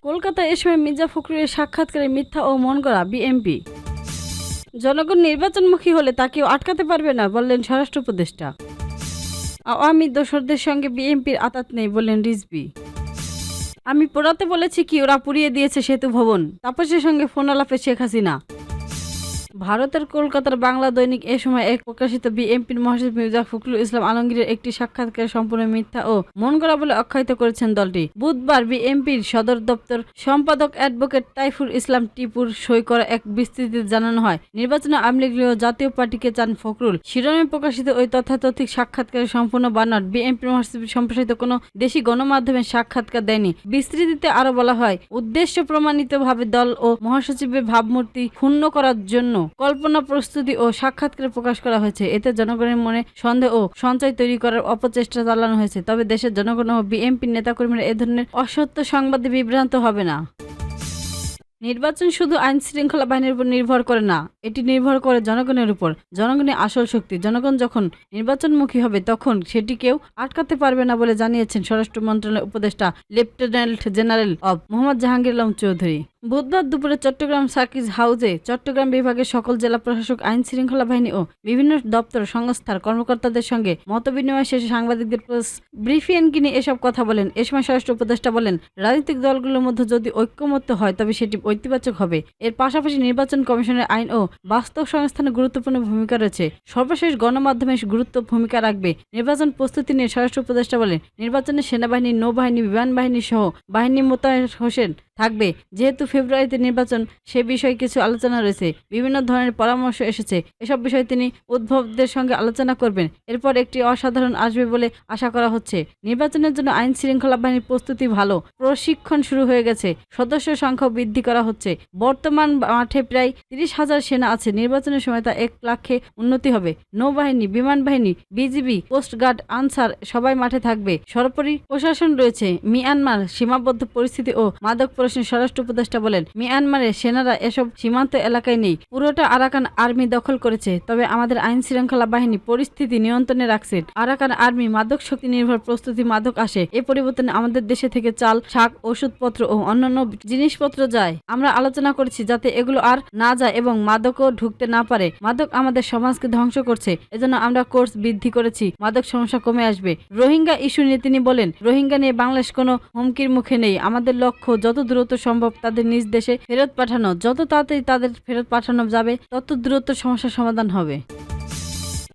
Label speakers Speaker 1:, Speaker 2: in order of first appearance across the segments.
Speaker 1: কলকাতায় এ সময় মির্জা ফখরুলের সাক্ষাৎকারে মিথ্যা ও মন গড়া বিএনপি। জনগণ নির্বাচনমুখী হলে তা কেউ আটকাতে পারবে না বললেন স্বরাষ্ট্র উপদেষ্টা। আওয়ামী দোসরদের সঙ্গে বিএনপির আঁতাত নেই বললেন রিজভী। আমি পোড়াতে বলেছি কি, ওরা পুড়িয়ে দিয়েছে সেতু ভবন, তাপসের সঙ্গে ফোন আলাপে শেখ হাসিনা। ভারতের কলকাতার বাংলা দৈনিক এ সময় এক প্রকাশিত বিএনপির মহাসচিব মির্জা ফখরুল ইসলাম আলমগীরের একটি সাক্ষাৎকার সম্পূর্ণ মিথ্যা ও মন গড়া বলে আখ্যায়িত করেছেন দলটি। বুধবার বিএনপির সদর দপ্তর সম্পাদক অ্যাডভোকেট তাইফুর ইসলাম টিপুর সই করা এক বিস্তৃতিতে জানানো হয়, নির্বাচনে আওয়ামী লীগ ও জাতীয় পার্টিকে চান ফখরুল। শিরোনামে প্রকাশিত ওই তথ্যাতথিক সাক্ষাৎকারের সম্পূর্ণ বানোয়াট। বিএনপির মহাসচিব সম্প্রসারিত কোনো দেশি গণমাধ্যমের সাক্ষাৎকার দেয়নি। বিস্তৃতিতে আরো বলা হয়, উদ্দেশ্য প্রমাণিতভাবে দল ও মহাসচিবের ভাবমূর্তি ক্ষুণ্ণ করার জন্য কল্পনা প্রস্তুতি ও সাক্ষাৎকার প্রকাশ করা হয়েছে। এতে জনগণের মনে সন্দেহ ও সঞ্চয় তৈরি করার অপচেষ্টা চালানো হয়েছে। তবে দেশের জনগণ ও বিএনপির নেতাকর্মীরা এ ধরনের অসত্য সংবাদে বিভ্রান্ত হবে না। নির্বাচন শুধু আইন শৃঙ্খলা বাহিনীর উপর নির্ভর করে না, এটি নির্ভর করে জনগণের উপর। জনগণের আসল শক্তি। জনগণ যখন নির্বাচনমুখী হবে তখন সেটি কেউ আটকাতে পারবে না বলে জানিয়েছেন স্বরাষ্ট্র মন্ত্রণালয়ের উপদেষ্টা lieutenant general of Mohammad Jahangir Alam Chowdhury. বুধবার দুপুরে চট্টগ্রাম সার্কিট হাউসে চট্টগ্রাম বিভাগের সকল জেলা প্রশাসক, আইন শৃঙ্খলা বাহিনী ও বিভিন্ন দপ্তর সংস্থার কর্মকর্তাদের সঙ্গে মতবিনিময় শেষে সাংবাদিকদের প্রেস ব্রিফিংয়ে নিয়ে এসব কথা বলেন। এ সময় স্বরাষ্ট্র উপদেষ্টা বলেন, রাজনৈতিক দলগুলোর মধ্যে যদি ঐক্যমত্য হয় তবে সেটি ইতিবাচক হবে। এর পাশাপাশি নির্বাচন কমিশনের আইন ও বাস্তব সংস্থানে গুরুত্বপূর্ণ ভূমিকা রয়েছে। সর্বশেষ গণমাধ্যমে গুরুত্বপূর্ণ ভূমিকা রাখবে। নির্বাচন প্রস্তুতি নিয়ে স্বরাষ্ট্র উপদেষ্টা বলেন, নির্বাচনে সেনাবাহিনী, নৌবাহিনী, বিমান বাহিনী সহ বাহিনী মোতায়েন হোসেন থাকবে। যেহেতু ফেব্রুয়ারিতে নির্বাচন, সে বিষয়ে কিছু আলোচনা রয়েছে, বিভিন্ন ধরনের পরামর্শ এসেছে। এসব বিষয়ে তিনি উদ্ভবদের সঙ্গে আলোচনা করবেন। এরপর একটি অসাধারণ আসবে বলে আশা করা হচ্ছে। নির্বাচনের জন্য আইন শৃঙ্খলা বাহিনীর প্রস্তুতি ভালো, প্রশিক্ষণ শুরু হয়ে গেছে, সদস্য সংখ্যা বৃদ্ধি করা হচ্ছে। বর্তমান মাঠে প্রায় 30,000 সেনা আছে। নির্বাচনের সময় তা 1 লাখে উন্নতি হবে। নৌবাহিনী, বিমান বাহিনী, বিজিবি, কোস্টগার্ড, আনসার সবাই মাঠে থাকবে। সর্বোপরি প্রশাসন রয়েছে। মিয়ানমার সীমাবদ্ধ পরিস্থিতি ও মাদক প্রশ্নে স্বরাষ্ট্র উপদেষ্টা বলেন, মিয়ানমারের সেনারা এসব সীমান্ত এলাকায় নেই, পুরোটা আরাকান আর্মি দখল করেছে। তবে আমাদের আইন শৃঙ্খলা বাহিনী পরিস্থিতি নিয়ন্ত্রণে রাখছে। আরাকান আর্মি মাদক শক্তি নির্ভর প্রস্তুতি মাদক আসে। এ পরিবর্তনে আমাদের দেশে থেকে চাল, শাক, ওষুধপত্র ও অন্যান্য জিনিসপত্র যায়। আমরা আলোচনা করেছি যাতে এগুলো আর না যায় এবং মাদকও ঢুকতে না পারে। মাদক আমাদের সমাজকে ধ্বংস করছে, এজন্য আমরা কোর্স বৃদ্ধি করেছি। মাদক সমস্যা কমে আসবে। রোহিঙ্গা ইস্যু নিয়ে তিনি বলেন, রোহিঙ্গা নিয়ে বাংলাদেশ কোনো হুমকির মুখে নেই। আমাদের লক্ষ্য যত দ্রুত সম্ভব তাদের নিজ দেশে ফেরত পাঠানো। যত তাড়াতাড়ি তাদের ফেরত পাঠানো যাবে তত দ্রুত সমস্যার সমাধান হবে।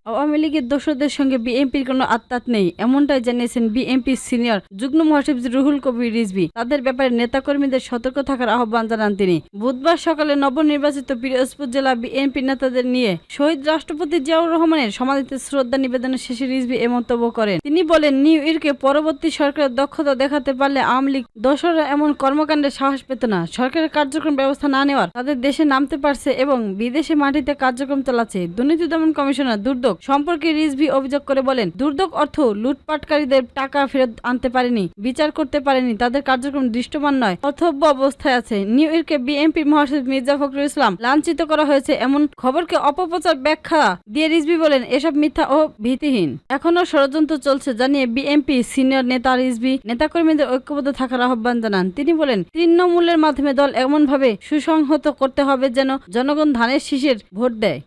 Speaker 1: আওয়ামী লীগের দোসরদের সঙ্গে বিএনপির কোনো আত্মাত নেই, এমনটাই জানিয়েছেন বিএনপি সিনিয়র যুগ্ম মহাসচিব রুহুল কবির রিজভী। তাদের ব্যাপারে নেতাকর্মীদের সতর্ক থাকার আহ্বান জানান তিনি। বুধবার সকালে নবনির্বাচিত পিরোজপুর জেলা বিএনপি নেতাদের নিয়ে শহীদ রাষ্ট্রপতি জিয়াউর রহমানের সমাধিতে শ্রদ্ধা নিবেদনের শেষে রিজভী এ মন্তব্য করেন। তিনি বলেন, নিউ ইয়র্কে পরবর্তী সরকারের দক্ষতা দেখাতে পারলে আওয়ামী লীগ দোসররা এমন কর্মকাণ্ডের সাহস পেত না। সরকারের কার্যক্রম ব্যবস্থা না নেওয়ার তাদের দেশে নামতে পারছে এবং বিদেশে মাটিতে কার্যক্রম চালাচ্ছে। দুর্নীতি দমন কমিশনার দুর্যোগ সম্পর্কে রিজভী অভিযোগ করে বলেন, দুর্যোগ অর্থ লুটপাটকারীদের টাকা ফেরত আনতে পারেনি, বিচার করতে পারেনি, তাদের কার্যক্রম দৃষ্টমান নয়, অথব্য অবস্থায় আছে। নিউ ইয়র্কে বিএনপির মহাসচিব মির্জা ফখরুল ইসলাম লাঞ্ছিত করা হয়েছে এমন খবরকে অপপ্রচার ব্যাখ্যা দিয়ে রিজভী বলেন, এসব মিথ্যা ও ভীতিহীন। এখনো ষড়যন্ত্র চলছে জানিয়ে বিএনপি সিনিয়র নেতা রিজভী নেতাকর্মীদের ঐক্যবদ্ধ থাকার আহ্বান জানান। তিনি বলেন, তৃণমূলের মাধ্যমে দল এমনভাবে সুসংহত করতে হবে যেন জনগণ ধানের শীষের ভোট দেয়।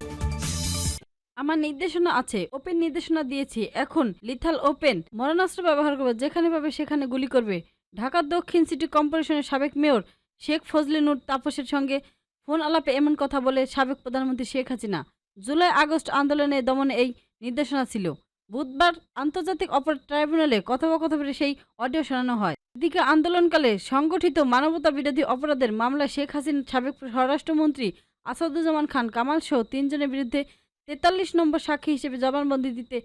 Speaker 1: আমার নির্দেশনা আছে, ওপেন নির্দেশনা দিয়েছি। এখন লিথাল ওপেন মরণাস্ত্র ব্যবহার করবে, যেখানে পাবে সেখানে গুলি করবে। ঢাকা দক্ষিণ সিটি কর্পোরেশনের সাবেক মেয়র শেখ ফজলে নূর তাপসের সঙ্গে ফোন আলাপে এমন কথা বলে সাবেক প্রধানমন্ত্রী শেখ হাসিনা। জুলাই আগস্ট আন্দোলনে দমনে এই নির্দেশনা ছিল। বুধবার আন্তর্জাতিক অপরাধ ট্রাইব্যুনালে কথোপকথনের সেই অডিও শোনানো হয়। এদিকে আন্দোলনকালে সংগঠিত মানবতা বিরোধী অপরাধের মামলায় শেখ হাসিনার সাবেক স্বরাষ্ট্রমন্ত্রী আসাদুজ্জামান খান কামাল সহ 3 জনের বিরুদ্ধে 43 নম্বর সাক্ষী হিসেবে জবানবন্দি দিতে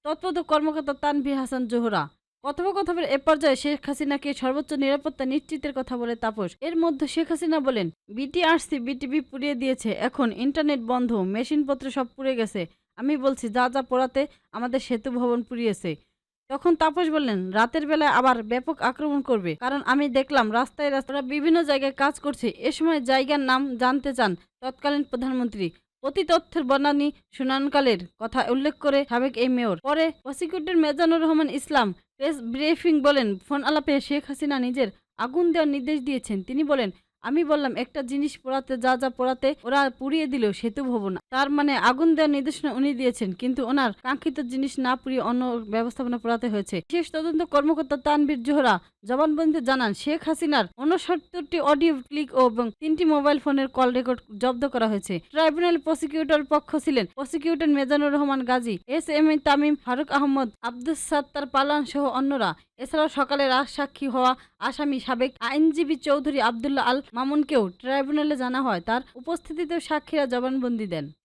Speaker 1: তৎপর কর্মকর্তা তানভীর হাসান জোহরা। কথোপকথনের এ পর্যায়ে শেখ হাসিনাকে সর্বোচ্চ নিরাপত্তা নিশ্চিতের কথা বলে তাপস। এর মধ্যে শেখ হাসিনা বলেন, বিটিআরসি বিটিভি পুড়িয়ে দিয়েছে, এখন ইন্টারনেট বন্ধ, মেশিনপত্র সব পুড়ে গেছে। আমি বলছি যা যা পোড়াতে আমাদের সেতু ভবন পুড়িয়েছে। তখন তাপস বললেন, রাতের বেলায় আবার ব্যাপক আক্রমণ করবে, কারণ আমি দেখলাম রাস্তায় রাস্তায় বিভিন্ন জায়গায় কাজ করছে। এ সময় জায়গার নাম জানতে চান তৎকালীন প্রধানমন্ত্রী। প্রতি তথ্যের বর্ণানী শুনানকালের কথা উল্লেখ করে সাবেক এই মেয়র। পরে প্রসিকিউটর মেজানুর রহমান ইসলাম প্রেস ব্রিফিং বলেন, ফোন আলাপে শেখ হাসিনা নিজের আগুন দেওয়ার নির্দেশ দিয়েছেন। তিনি বলেন, আমি বললাম একটা জিনিস পোড়াতে যা যা পোড়াতে ওরা পুড়িয়ে দিল সেতু ভবন। তার মানে আগুন দেওয়ার নির্দেশনা উনি দিয়েছেন, কিন্তু ওনার কাঙ্ক্ষিত জিনিস না পুড়িয়ে অন্য ব্যবস্থাপনা পোড়াতে হয়েছে। বিশেষ তদন্ত কর্মকর্তা তানভীর জোহরা জবানবন্দিতে জানান, শেখ হাসিনার 69টি অডিও ক্লিক এবং 3টি মোবাইল ফোনের কল রেকর্ড জব্দ করা হয়েছে। ট্রাইব্যুনাল প্রসিকিউটর পক্ষ ছিলেন প্রসিকিউটর মেজানুর রহমান গাজী, এস তামিম, ফারুক আহমদ, আব্দুস সাত্তার পালান সহ অন্যরা। এছাড়াও সকালে রাজসাক্ষী হওয়া আসামি সাবেক আইনজীবী চৌধুরী আব্দুল্লাহ আল মামুনকেও ট্রাইব্যুনালে জানা হয়। তার উপস্থিতিতেও সাক্ষীরা জবানবন্দি দেন।